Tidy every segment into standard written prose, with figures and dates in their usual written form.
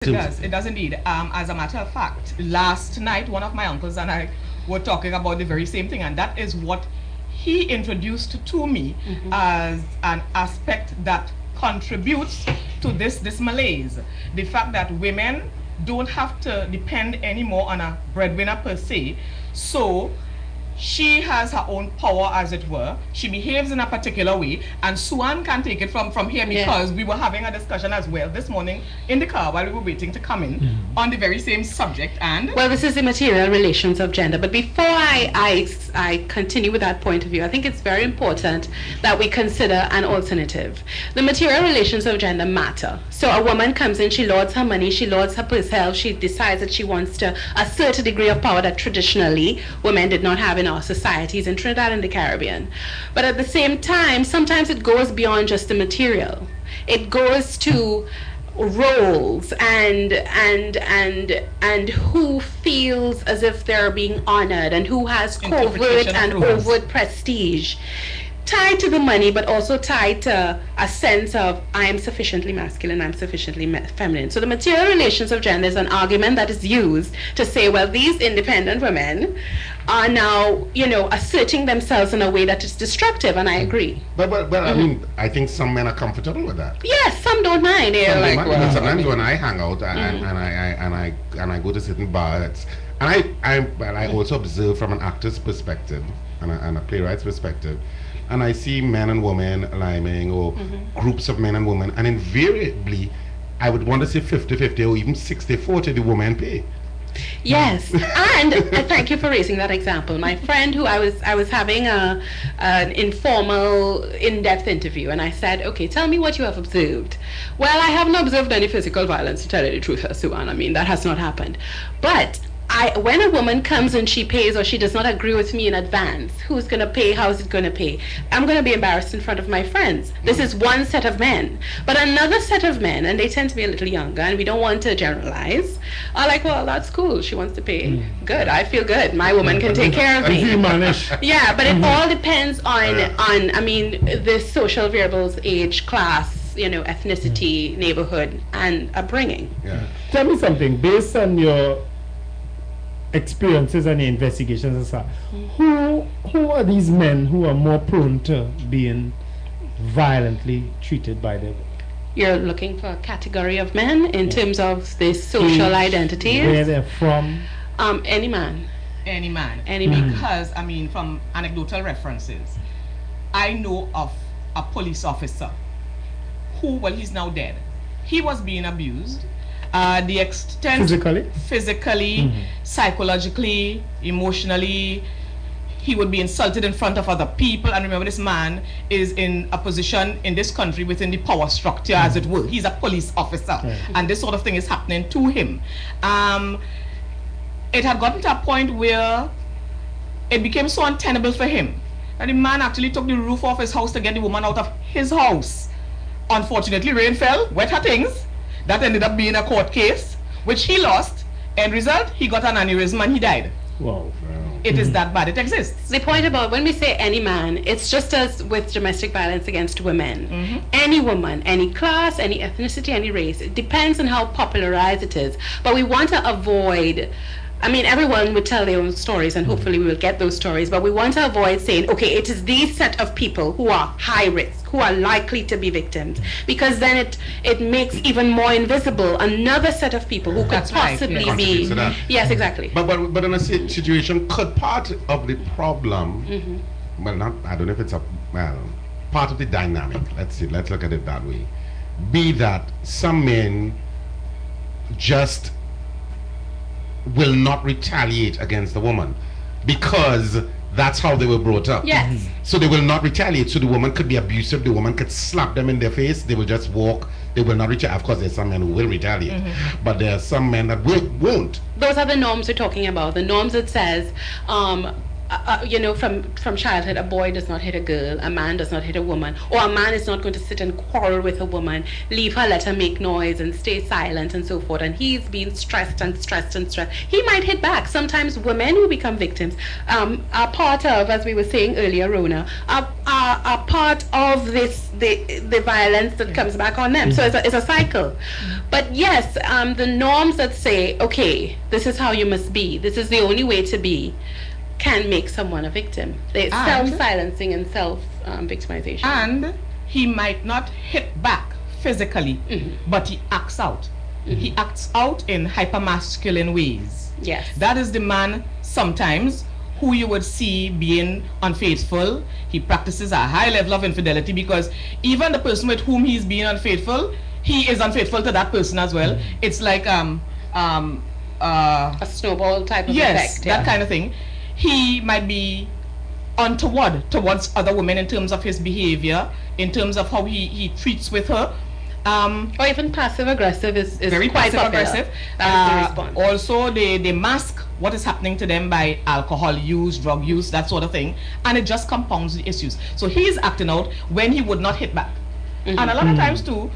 It does. It does indeed. As a matter of fact, last night one of my uncles and I were talking about the very same thing, and that is what he introduced to me as an aspect that contributes to this malaise. The fact that women don't have to depend anymore on a breadwinner per se. So she has her own power, as it were. She behaves in a particular way, and Suan can take it from here, because we were having a discussion as well this morning in the car while we were waiting to come in on the very same subject. And well, this is the material relations of gender. But before I continue with that point of view, I think it's very important that we consider an alternative. The material relations of gender matter. So a woman comes in, she lords her money, she lords her herself, she decides that she wants to assert a degree of power that traditionally women did not have in our societies in Trinidad and the Caribbean. But at the same time, sometimes it goes beyond just the material. It goes to roles and who feels as if they're being honored and who has covert and overt prestige, tied to the money, but also tied to a sense of I am sufficiently masculine, I'm sufficiently feminine. So the material relations of gender is an argument that is used to say, well, these independent women are now, you know, asserting themselves in a way that is destructive, and I agree. But I mean, I think some men are comfortable with that. Yes, some don't mind. They're like, well, sometimes when I hang out and I go to certain bars, and I also observe from an actor's perspective and a playwright's perspective, and I see men and women liming, or groups of men and women, and invariably I would want to say 50-50 or even 60-40 the women pay. Yes, and thank you for raising that example. My friend who I was having an informal, in-depth interview, and I said, okay, tell me what you have observed. Well, I haven't observed any physical violence, to tell you the truth, Suan. I mean, that has not happened. But when a woman comes and she pays, or she does not agree with me in advance, who's going to pay, how is it going to pay, I'm going to be embarrassed in front of my friends. This is one set of men. But another set of men, and they tend to be a little younger, and we don't want to generalize, are like, well, that's cool. She wants to pay. Good. I feel good. My woman can take care of me. Yeah, but it all depends on, I mean, the social variables, age, class, you know, ethnicity, neighborhood, and upbringing. Yeah. Tell me something, based on your experiences and investigations and stuff, who are these men who are more prone to being violently treated by them? You're looking for a category of men in terms of the social identities? Where they're from? Any man. Any man. Any man. Because, I mean, from anecdotal references, I know of a police officer who, well, he's now dead. He was being abused. The extent physically, psychologically, emotionally, he would be insulted in front of other people. And remember, this man is in a position in this country within the power structure, as it were. He's a police officer, and this sort of thing is happening to him. It had gotten to a point where it became so untenable for him that the man actually took the roof off his house to get the woman out of his house. Unfortunately, rain fell, wet her things. That ended up being a court case, which he lost. End result, he got an aneurysm and he died. Wow. It is that bad. It exists. The point about when we say any man, it's just as with domestic violence against women. Any woman, any class, any ethnicity, any race. It depends on how popularized it is. But we want to avoid, I mean, everyone would tell their own stories, and hopefully we will get those stories, but we want to avoid saying, okay, it is these set of people who are high risk, who are likely to be victims, because then it makes even more invisible another set of people who could possibly be. Yes, exactly. But in a situation, could part of the problem, well, not, I don't know if it's a, well, part of the dynamic, let's look at it that way, be that some men just will not retaliate against the woman because that's how they were brought up. Yes. So they will not retaliate. So the woman could be abusive, the woman could slap them in their face, they will just walk, they will not retaliate. Of course, there's some men who will retaliate, but there are some men that won't. Those are the norms we're talking about. The norms that says, you know, from childhood, a boy does not hit a girl, a man does not hit a woman, or a man is not going to sit and quarrel with a woman, leave her, let her make noise and stay silent and so forth, and he's being stressed and stressed and stressed. He might hit back. Sometimes women who become victims are part of, as we were saying earlier, Rhona, are are part of the violence that comes back on them. So it's a cycle. But yes, the norms that say, okay, this is how you must be, this is the only way to be, can make someone a victim. They're self-silencing and self-victimization. And he might not hit back physically, but he acts out. He acts out in hypermasculine ways. Yes. That is the man sometimes who you would see being unfaithful. He practices a high level of infidelity, because even the person with whom he's being unfaithful, he is unfaithful to that person as well. It's like a snowball type of effect. That kind of thing. He might be untoward towards other women in terms of his behavior, in terms of how he treats with her. Or even passive aggressive is very quite passive aggressive. That is the response. Also, they mask what is happening to them by alcohol use, drug use, that sort of thing, and it just compounds the issues. So he is acting out when he would not hit back. And a lot of times too,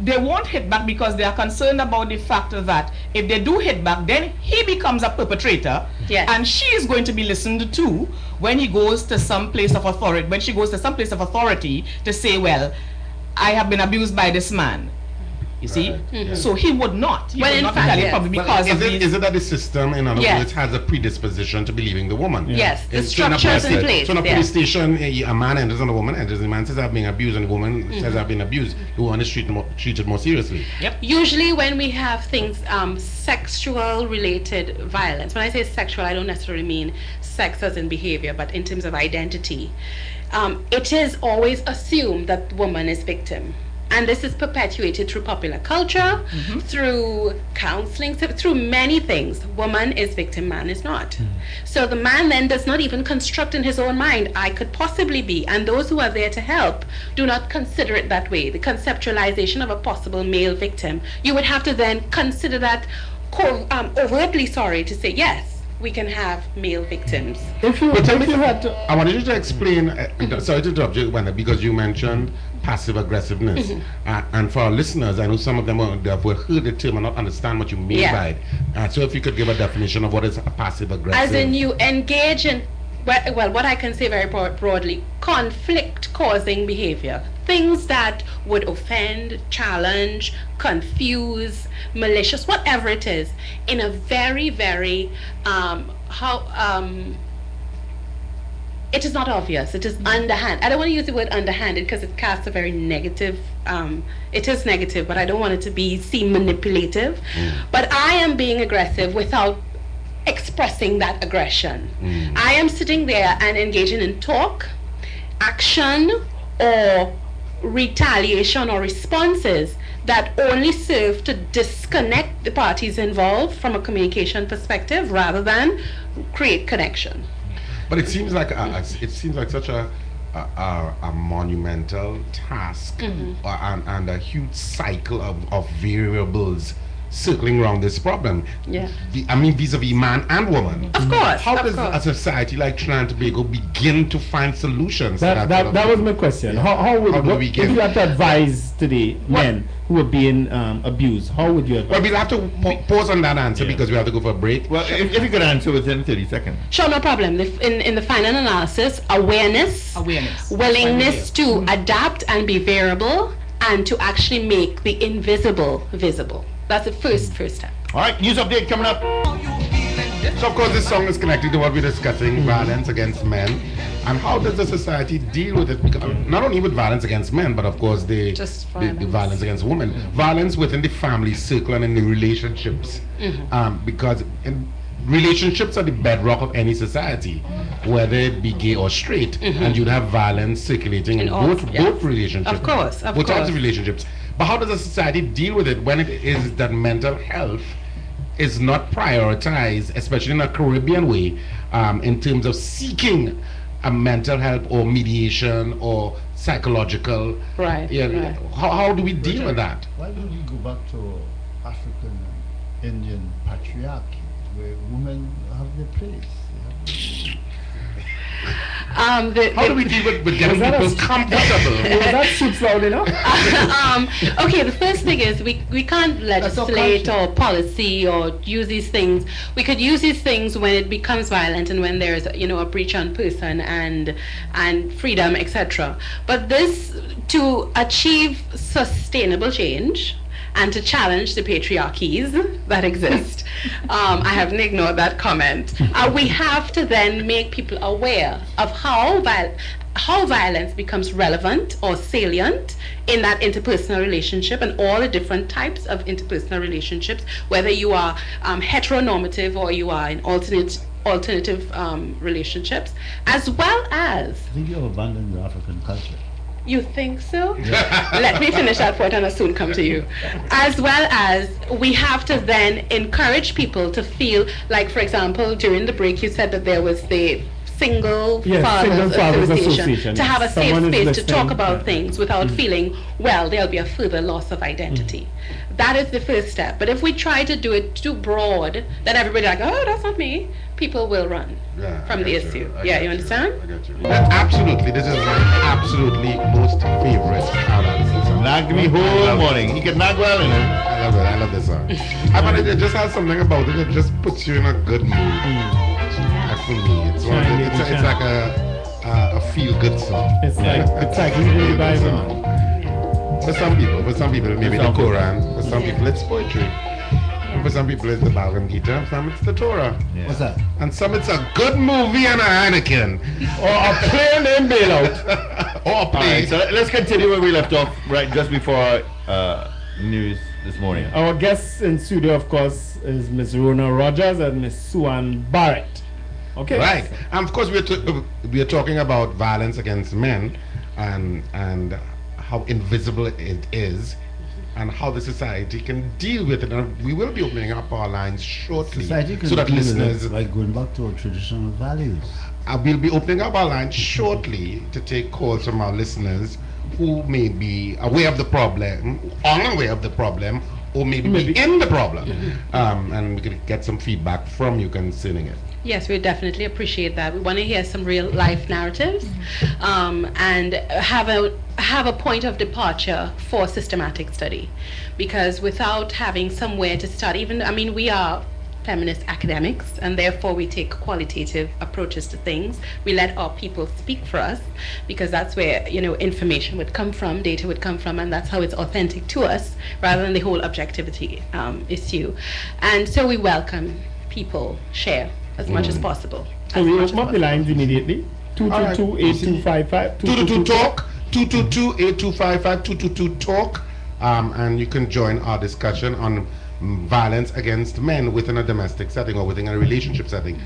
they won't hit back because they are concerned about the fact that if they do hit back, then he becomes a perpetrator, and she is going to be listened to when he goes to some place of authority, when she goes to some place of authority to say, well, I have been abused by this man. You see? So he would not. He would not retaliate probably because of these. Is it that the system, in other words, has a predisposition to believing the woman? Yes, the structures in place. So in a police station, a man enters on a woman, enters, the man says, I've been abused, and the woman says, I've been abused. The woman is treated more seriously. Usually when we have things, sexual related violence, when I say sexual, I don't necessarily mean sex as in behavior, but in terms of identity, it is always assumed that the woman is victim. And this is perpetuated through popular culture, through counseling, through many things. Woman is victim, man is not. So the man then does not even construct in his own mind, I could possibly be. And those who are there to help do not consider it that way. The conceptualization of a possible male victim, you would have to then consider that overtly sorry to say, yes, we can have male victims. I wanted you to explain, sorry to interrupt you, Wendell, because you mentioned passive aggressiveness. And for our listeners, I know some of them have heard the term and not understand what you mean by it. So if you could give a definition of what is a passive aggressive. As in you engage in, well, what I can say very broadly, conflict-causing behavior. Things that would offend, challenge, confuse, malicious, whatever it is, in a very, very, it is not obvious, it is underhand. I don't want to use the word underhanded because it casts a very negative, it is negative, but I don't want it to seem manipulative. But I am being aggressive without expressing that aggression. I am sitting there and engaging in talk, action, or retaliation or responses that only serve to disconnect the parties involved from a communication perspective rather than create connection. But it seems like such a monumental task and a huge cycle of variables circling around this problem. I mean, vis-a-vis man and woman. Of course. How does a society like Trinidad and Tobago begin to find solutions? That was my question. How would we begin? If you had to advise today men who are being abused, how would you advise? Well, we'll have to pause on that answer because we have to go for a break. Well, if you could answer within 30 seconds. Sure, no problem. In the final analysis, awareness, willingness to adapt and be variable, and to actually make the invisible visible. That's the first step. All right, news update coming up. So of course this song is connected to what we're discussing, violence against men, and how does the society deal with it? Because not only with violence against men, but of course the violence against women, violence within the family circle and in the relationships, because relationships are the bedrock of any society, whether it be gay or straight, and you'd have violence circulating in both relationships, both types of relationships. But how does a society deal with it when it is that mental health is not prioritized, especially in a Caribbean way, in terms of seeking a mental health or mediation or psychological? How do we deal with that? Why don't we go back to African Indian patriarchy, where women have their place? How do we deal with getting that people comfortable? Was that soup loud enough? Okay, the first thing is we can't legislate or policy or use these things. We could use these things when it becomes violent and when there's a breach on person and freedom, etc. But this, to achieve sustainable change and to challenge the patriarchies that exist, I haven't ignored that comment. We have to then make people aware of how violence becomes relevant or salient in that interpersonal relationship and all the different types of interpersonal relationships, whether you are heteronormative or you are in alternative relationships, as well as... I think you have abandoned the African culture. You think so? Let me finish that point and I'll soon come to you. As well as we have to then encourage people to feel like, for example, during the break you said that there was the Single Fathers Association to have a safe space to talk about things without feeling, well, there'll be a further loss of identity. That is the first step. But if we try to do it too broad, then everybody like, oh, that's not me. People will run from the issue. You understand? I get you. Absolutely. This is my absolutely most favorite song. Nag me whole morning. He can nag well, you know. I love it. I love this song. It just has something about it. It just puts you in a good mood. For me, it's like a feel-good song. It's like you really buy song. For some people, maybe the Quran. For some people, it's poetry. For some people, it's the Bhagavad Gita. For some, it's the Torah. Yeah. What's that? And some, it's a good movie and a Heineken. Or a play named Bailout. Or a play. Right, so let's continue where we left off, right just before news this morning. Our guests in studio, of course, is Miss Rhona Rogers and Miss Suan Barrat. Okay. Right. And of course, we are talking about violence against men and how invisible it is and how the society can deal with it. And we will be opening up our lines shortly Society can so that deal with listeners... it by going back to our traditional values. We'll be opening up our lines shortly to take calls from our listeners who may be aware of the problem, unaware of the problem, or maybe in the problem. And we can get some feedback from you concerning it. Yes, we definitely appreciate that. We want to hear some real life narratives and have a point of departure for systematic study, because without having somewhere to start, we are feminist academics and therefore we take qualitative approaches to things. We let our people speak for us because that's where information would come from, data would come from, and that's how it's authentic to us rather than the whole objectivity issue. And so we welcome people share as much as possible. So we open up the lines immediately. 222-8255. 222-TALK. 222-8255. 222-TALK. And you can join our discussion on violence against men within a domestic setting or within a relationship setting.